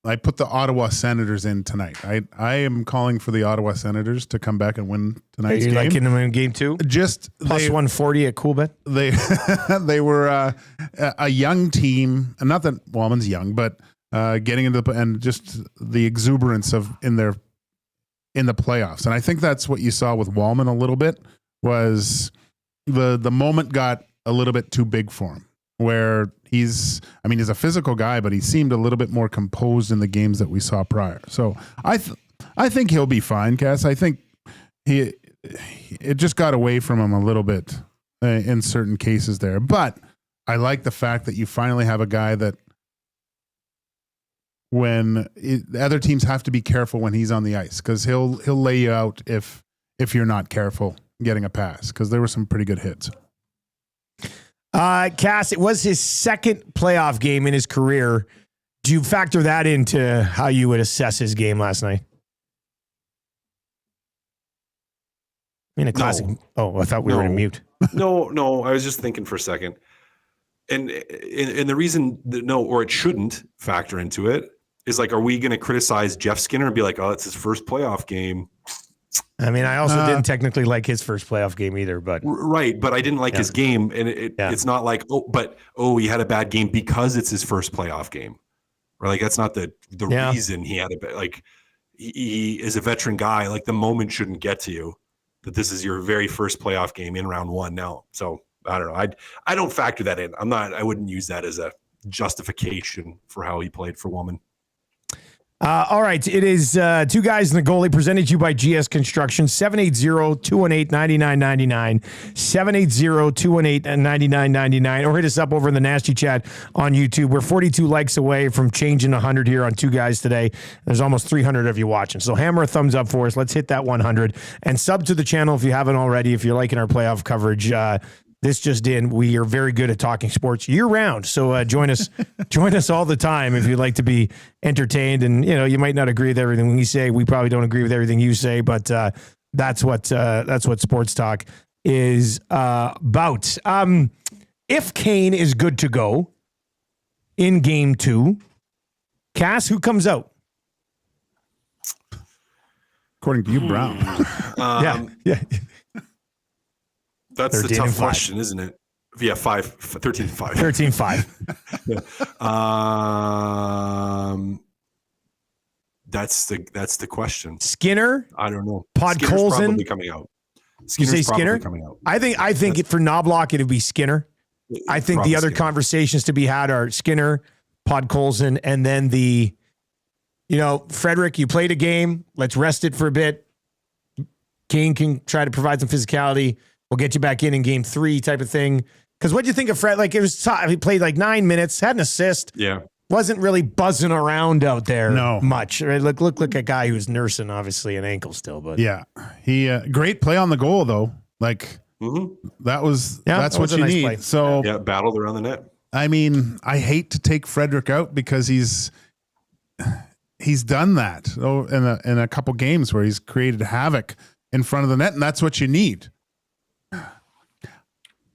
I put the Ottawa Senators in tonight. I am calling for the Ottawa Senators to come back and win tonight's game. Are you liking them in game 2? Just plus 140 at Coolbet. They were a young team, and not that Wallman's young, but getting into and just the exuberance in the playoffs. And I think that's what you saw with Wallman a little bit was the moment got a little bit too big for him. Where he's a physical guy, but he seemed a little bit more composed in the games that we saw prior. So I think he'll be fine, Cass. I think it just got away from him a little bit in certain cases there. But I like the fact that you finally have a guy that when the other teams have to be careful when he's on the ice, because he'll lay you out if you're not careful getting a pass, because there were some pretty good hits. Cass, it was his second playoff game in his career. Do you factor that into how you would assess his game last night? I mean, a classic. No. Oh, I thought we were in mute. No, I was just thinking for a second. And the reason that or it shouldn't factor into it is like, are we going to criticize Jeff Skinner and be like, oh, it's his first playoff game? I mean, I also didn't technically like his first playoff game either, but right. But I didn't like his game. And it's not like, he had a bad game because it's his first playoff game. Or like, that's not the reason he had he is a veteran guy. Like, the moment shouldn't get to you that this is your very first playoff game in round one now. So I don't know. I don't factor that in. I wouldn't use that as a justification for how he played for Woman. All right. It is Two Guys and the Goalie, presented to you by GS Construction. 780-218-9999. 780-218-9999. Or hit us up over in the Nasty Chat on YouTube. We're 42 likes away from changing 100 here on Two Guys today. There's almost 300 of you watching. So hammer a thumbs up for us. Let's hit that 100. And sub to the channel if you haven't already. If you're liking our playoff coverage, this just in, we are very good at talking sports year round. So join us all the time if you'd like to be entertained. And, you might not agree with everything we say. We probably don't agree with everything you say, but that's what sports talk is about. If Kane is good to go in game 2, Cass, who comes out? According to you, Brown. Yeah. That's the tough question, isn't it? Yeah, 13-5. 13-5. That's the question. Skinner? I don't know. Podkolzin? Probably coming out. Skinner's Skinner? Coming out. I think for Knobloch, it'd be Skinner. I think the other conversations to be had are Skinner, Podkolzin, and then Frederick, you played a game. Let's rest it for a bit. Kane can try to provide some physicality. We'll get you back in game 3 type of thing. Because what do you think of Fred? Like, he played 9 minutes, had an assist. Yeah. Wasn't really buzzing around out there much. Right? Looked like a guy who was nursing, obviously, an ankle still. But yeah, he great play on the goal, though. Like, that's what you need. Play. So battled around the net. I mean, I hate to take Frederick out because he's done that in a couple games where he's created havoc in front of the net, and that's what you need.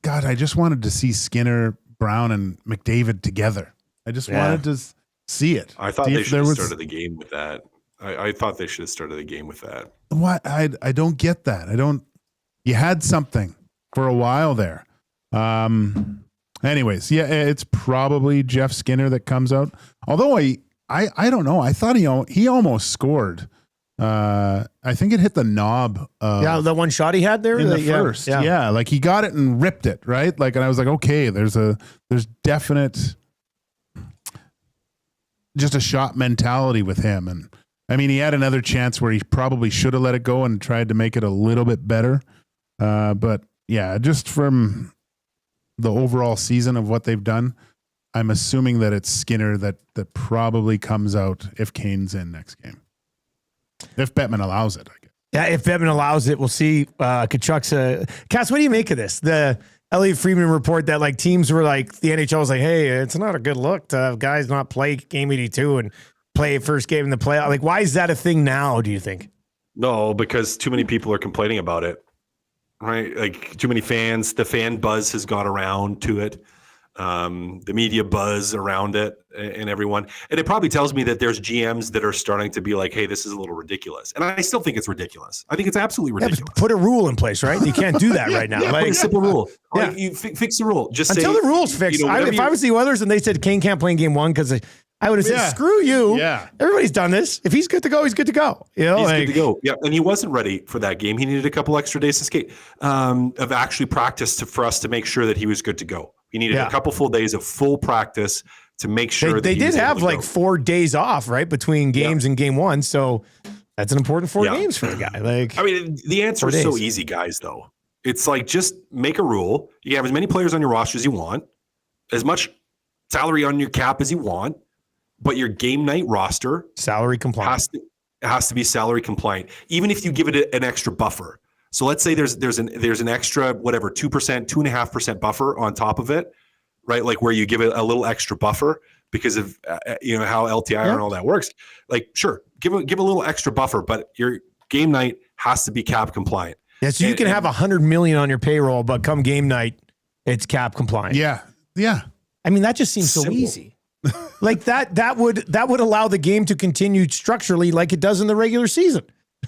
God, I just wanted to see Skinner, Brown, and McDavid together. I just wanted to see it. I thought they should have started the game with that. I thought they should have started the game with that. What? I don't get that. You had something for a while there. Anyways, it's probably Jeff Skinner that comes out. Although I don't know. I thought he almost scored. I think it hit the knob. The one shot he had there in the first. Yeah, like he got it and ripped it, right? Like, and I was like, okay, there's definite just a shot mentality with him. And I mean, he had another chance where he probably should have let it go and tried to make it a little bit better. But yeah, just from the overall season of what they've done, I'm assuming that it's Skinner that probably comes out if Kane's in next game. If Bettman allows it, I guess. Yeah, if Bettman allows it, we'll see. Kachuk's Cass, what do you make of this? The Elliot Friedman report that teams were the NHL was like, hey, it's not a good look to have guys not play game 82 and play first game in the playoff. Why is that a thing now, do you think? No, because too many people are complaining about it, right? Too many fans. The fan buzz has got around to it. The media buzz around it and everyone. And it probably tells me that there's GMs that are starting to be like, hey, this is a little ridiculous. And I still think it's ridiculous. I think it's absolutely ridiculous. Put a rule in place, right? You can't do that right now. Put a simple rule. Yeah. You fix the rule. Just until the rule's fixed. If I was the Oilers and they said Kane can't play in game 1 because I would have said, screw you. Yeah. Everybody's done this. If he's good to go, he's good to go. He's good to go. Yeah. And he wasn't ready for that game. He needed a couple extra days to skate, of actually practice for us to make sure that he was good to go. He needed a couple full days of full practice to make sure that they did have 4 days off, right, between games and game 1. So that's an important 4 games for a guy. I mean, the answer is so easy, guys, though. It's just make a rule. You have as many players on your roster as you want, as much salary on your cap as you want. but your game night roster salary compliant has to be salary compliant, even if you give it an extra buffer. So let's say there's an extra 2.5% buffer on top of it, right? Like where you give it a little extra buffer because of how LTI and all that works. Like sure, give a little extra buffer, but your game night has to be cap compliant. Yeah, so you can have $100 million on your payroll, but come game night, it's cap compliant. Yeah. I mean, that just seems so easy. Like that would allow the game to continue structurally like it does in the regular season.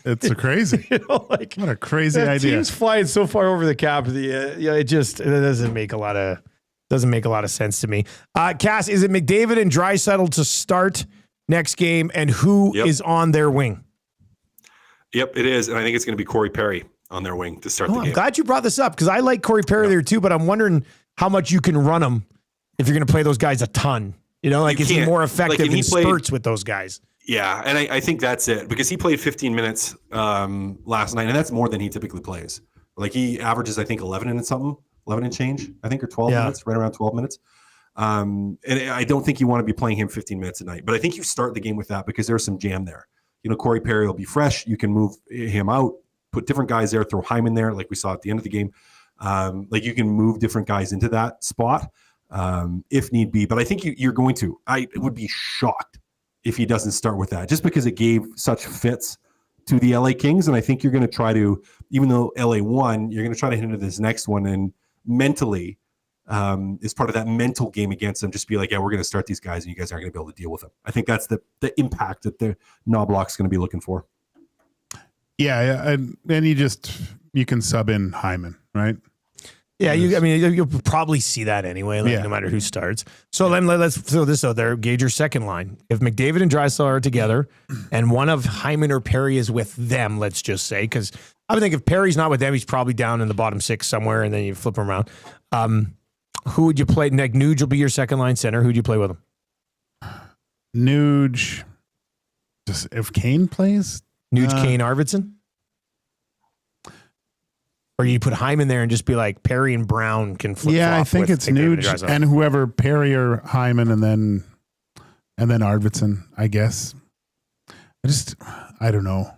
It's a crazy. What a crazy idea. Teams flying so far over the cap. It doesn't make a lot of sense to me. Cass, is it McDavid and Draisaitl to start next game, and who is on their wing? Yep, it is, and I think it's going to be Corey Perry on their wing to start the game. I'm glad you brought this up because I like Corey Perry there too, but I'm wondering how much you can run him if you're going to play those guys a ton. Is he more effective in spurts with those guys? Yeah, and I think that's it because he played 15 minutes last night, and that's more than he typically plays. Like he averages, I think, 11 and change, I think, or 12 minutes, right around 12 minutes. And I don't think you want to be playing him 15 minutes a night, but I think you start the game with that because there's some jam there. Corey Perry will be fresh. You can move him out, put different guys there, throw Hyman there, like we saw at the end of the game. Like you can move different guys into that spot if need be. But I think you're going to. I would be shocked if he doesn't start with that, just because it gave such fits to the LA Kings. And I think you're going to try to, even though LA won, you're going to try to hit into this next one and mentally, as part of that mental game against them, just be like, yeah, we're going to start these guys and you guys aren't going to be able to deal with them. I think that's the impact that the Knobloch's going to be looking for. Yeah. And then you can sub in Hyman, right? Yeah, you'll probably see that anyway, no matter who starts. So then let's throw this out there. Gauge your second line. If McDavid and Draisaitl are together and one of Hyman or Perry is with them, let's just say, because I would think if Perry's not with them, he's probably down in the bottom six somewhere, and then you flip him around. Who would you play? Nick Nuge will be your second line center. Who'd you play with him? Nuge. Just if Kane plays? Nuge, Kane, Arvidsson? Or you put Hyman there and just be like Perry and Brown can flip. Yeah, I think it's Nuge and whoever, Perry or Hyman, and then Arvidsson, I guess. I don't know.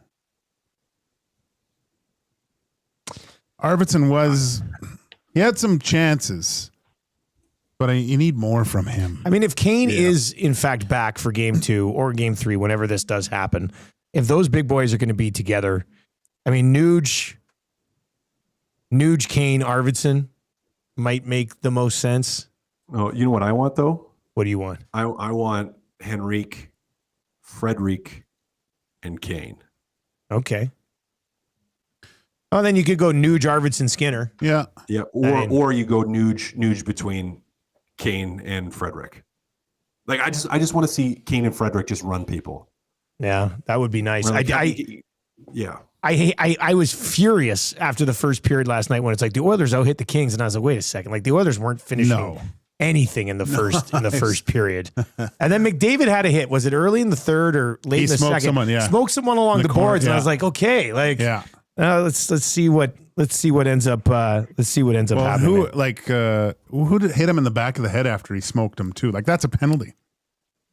Arvidsson he had some chances, but you need more from him. I mean, if Kane is in fact back for game 2 or game 3, whenever this does happen, if those big boys are going to be together, I mean, Nuge, Kane, Arvidsson might make the most sense. Oh, you know what I want though? What do you want? I want Henrique, Frederic, and Kane. Okay. Oh, then you could go Nuge, Arvidsson, Skinner. Yeah. Yeah. Or you go Nuge between Kane and Frederic. Like I just want to see Kane and Frederic just run people. Yeah, that would be nice. Yeah. I was furious after the first period last night when it's like the Oilers out-hit the Kings, and I was like, wait a second, like the Oilers weren't finishing anything in the first period. And then McDavid had a hit. Was it early in the third or late in the second? Smoked someone along the boards, and I was like, okay, like let's see what ends up happening. Who did hit him in the back of the head after he smoked him too? Like that's a penalty.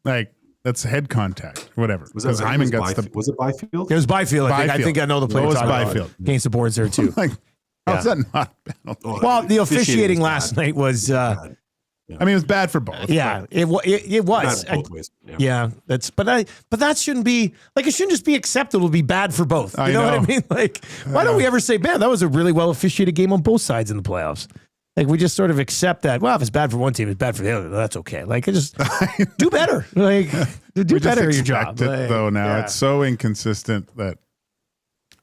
Like that's head contact, whatever. Was it Byfield? It was Byfield. I think I know the play. It was Byfield against the boards there too. How's that not a penalty? Well, the officiating last night was. I mean, it was bad for both. Yeah, it was. Bad both ways. Yeah, but that shouldn't be like, it shouldn't just be acceptable to be bad for both. You know what I mean? Like, why don't we ever say, man, that was a really well officiated game on both sides in the playoffs? Like, we just sort of accept that. Well, if it's bad for one team, it's bad for the other. That's okay. Like, just do better. Like, do better at your job. It's so inconsistent that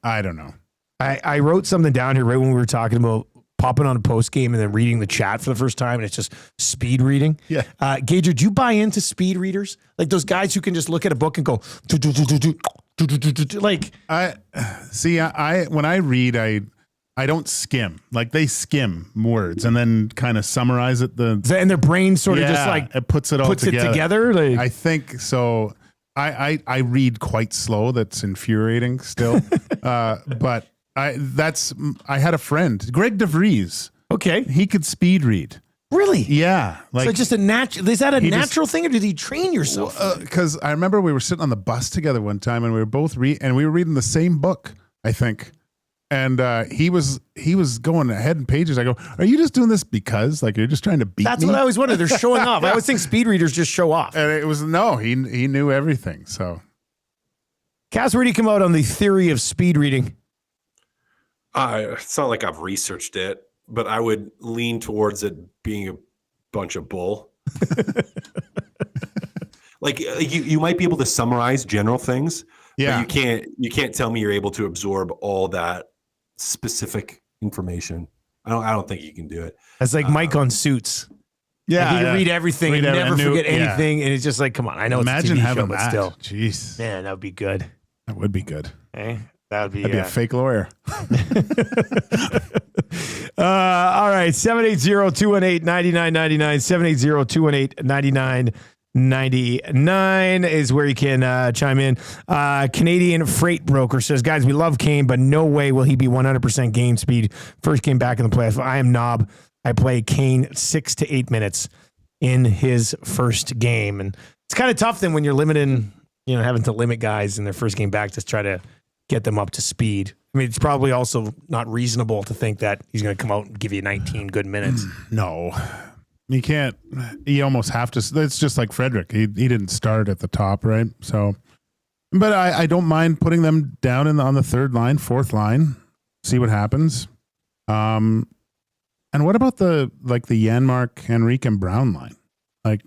I don't know. I wrote something down here right when we were talking about popping on a post game and then reading the chat for the first time, and it's just speed reading. Yeah. Gager, do you buy into speed readers? Like those guys who can just look at a book and go, like. When I read, I don't skim. Like they skim words and then kind of summarize it. And their brain sort of just like it puts it together. Like, I think so. I read quite slow. That's infuriating still. But I had a friend, Greg DeVries. Okay. He could speed read. Really? Yeah. So just is that a natural thing, or did he train yourself? Because I remember we were sitting on the bus together one time, and we were both we were reading the same book, I think. And he was going ahead in pages. I go, are you just doing this because, like, you're just trying to beat That's me? what I always wonder. They're showing off. I always think speed readers just show off. And it was, no, he knew everything. So, Cass, where do you come out on the theory of speed reading? It's not like I've researched it, but I would lean towards it being a bunch of bull. Like you might be able to summarize general things. yeah. But you can't tell me you're able to absorb all that specific information. I don't think you can do it. That's like Mike on Suits. Yeah. Like he can read everything and never forget anything. And it's just like, come on, I know Imagine it's a TV having show, but that. still. Jeez. Man, that would be good. That would be good. Okay? That would be, I'd be a fake lawyer. all right, 780-218-9999, 780-218-9999 is where you can chime in. Canadian Freight Broker says, guys, we love Kane, but no way will he be 100% game speed. First game back in the playoffs. I am Knob. I play Kane 6 to 8 minutes in his first game. And it's kind of tough then when you're limiting, having to limit guys in their first game back to try to get them up to speed. I mean, it's probably also not reasonable to think that he's going to come out and give you 19 good minutes. No, you can't. You almost have to. It's just like Frederick. He didn't start at the top, right? So, but I don't mind putting them down on the third line, fourth line, see what happens. And what about the Janmark, Henrique, and Brown line? Like,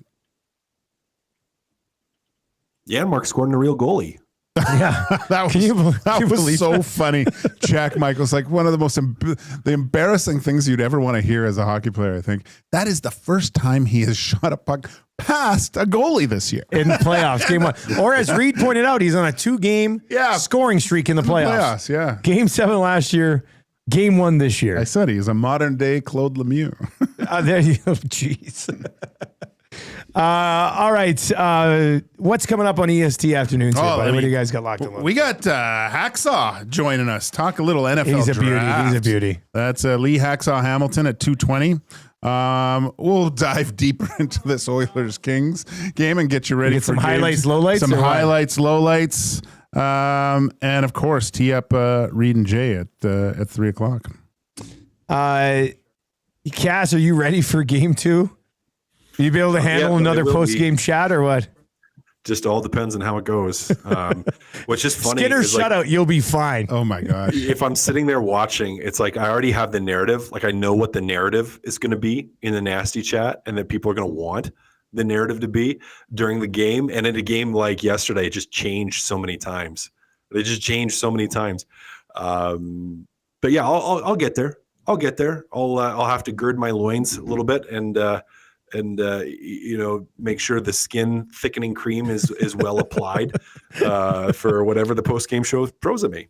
Janmark scored in a real goalie. Yeah, that was so funny. Jack Michael's like one of the most the embarrassing things you'd ever want to hear as a hockey player. I think that is the first time he has shot a puck past a goalie this year in the playoffs, game 1. Or as Reed pointed out, he's on a 2-game scoring streak in the playoffs. Yeah, Game 7 last year, Game 1 this year. I said he's a modern day Claude Lemieux. There you go. Jeez. All right. What's coming up on EST afternoons? What do you guys got locked in? We got Hacksaw joining us. Talk a little NFL He's a beauty. draft. He's a beauty. That's Lee Hacksaw Hamilton at 2:20. We'll dive deeper into this Oilers Kings game and get you ready for some highlights, lowlights. Some highlights, lowlights, and of course tee up Reed and Jay at 3:00. Cass, are you ready for game 2? Will you be able to handle another post-game chat or what? Just all depends on how it goes. Which is funny. Skinner's shutout, you'll be fine. Oh my gosh. If I'm sitting there watching, it's like I already have the narrative. Like I know what the narrative is going to be in the nasty chat and that people are going to want the narrative to be during the game. And in a game like yesterday, it just changed so many times. They just changed so many times. But yeah, I'll get there. I'll get there. I'll have to gird my loins a little bit and make sure the skin thickening cream is well applied for whatever the post-game show throws at me.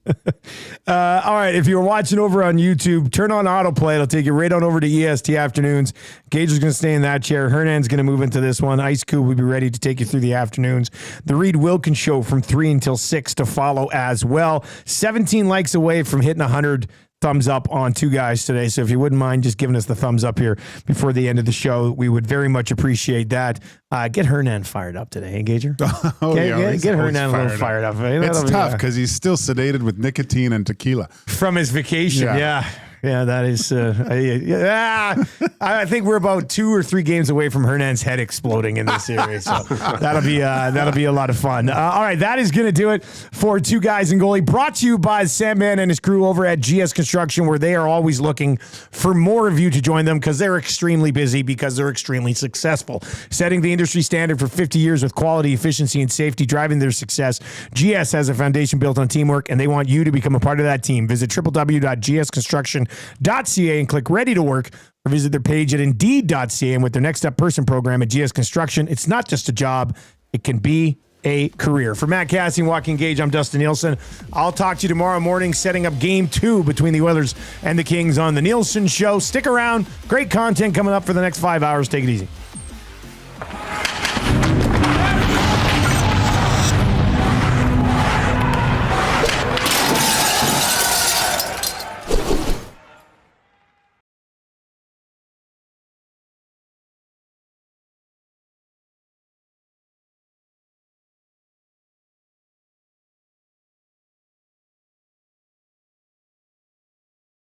All right. If you're watching over on YouTube, turn on autoplay. It'll take you right on over to EST Afternoons. Gage is going to stay in that chair. Hernan's going to move into this one. Ice Cube will be ready to take you through the afternoons. The Reed Wilkins Show from 3 until 6 to follow as well. 17 likes away from hitting 100 thumbs up on Two Guys today. So if you wouldn't mind just giving us the thumbs up here before the end of the show, we would very much appreciate that. Get Hernan fired up today, eh, Gager? Get Hernan a little fired up. It's tough because he's still sedated with nicotine and tequila. From his vacation, yeah. Yeah, that is. I think we're about 2 or 3 games away from Hernan's head exploding in this series, so that'll be a lot of fun. All right, that is going to do it for Two Guys and Goalie. Brought to you by Sandman and his crew over at GS Construction, where they are always looking for more of you to join them because they're extremely busy because they're extremely successful, setting the industry standard for 50 years with quality, efficiency, and safety driving their success. GS has a foundation built on teamwork, and they want you to become a part of that team. Visit www.gsconstruction.ca and click Ready to Work, or visit their page at Indeed.ca. And with their Next Up Person program at GS Construction, it's not just a job, it can be a career. For Matt Kassian, Joaquin Gage, I'm Dustin Nielson. I'll talk to you tomorrow morning, setting up game 2 between the Oilers and the Kings on the Nielson Show. Stick around. Great content coming up for the next 5 hours. Take it easy.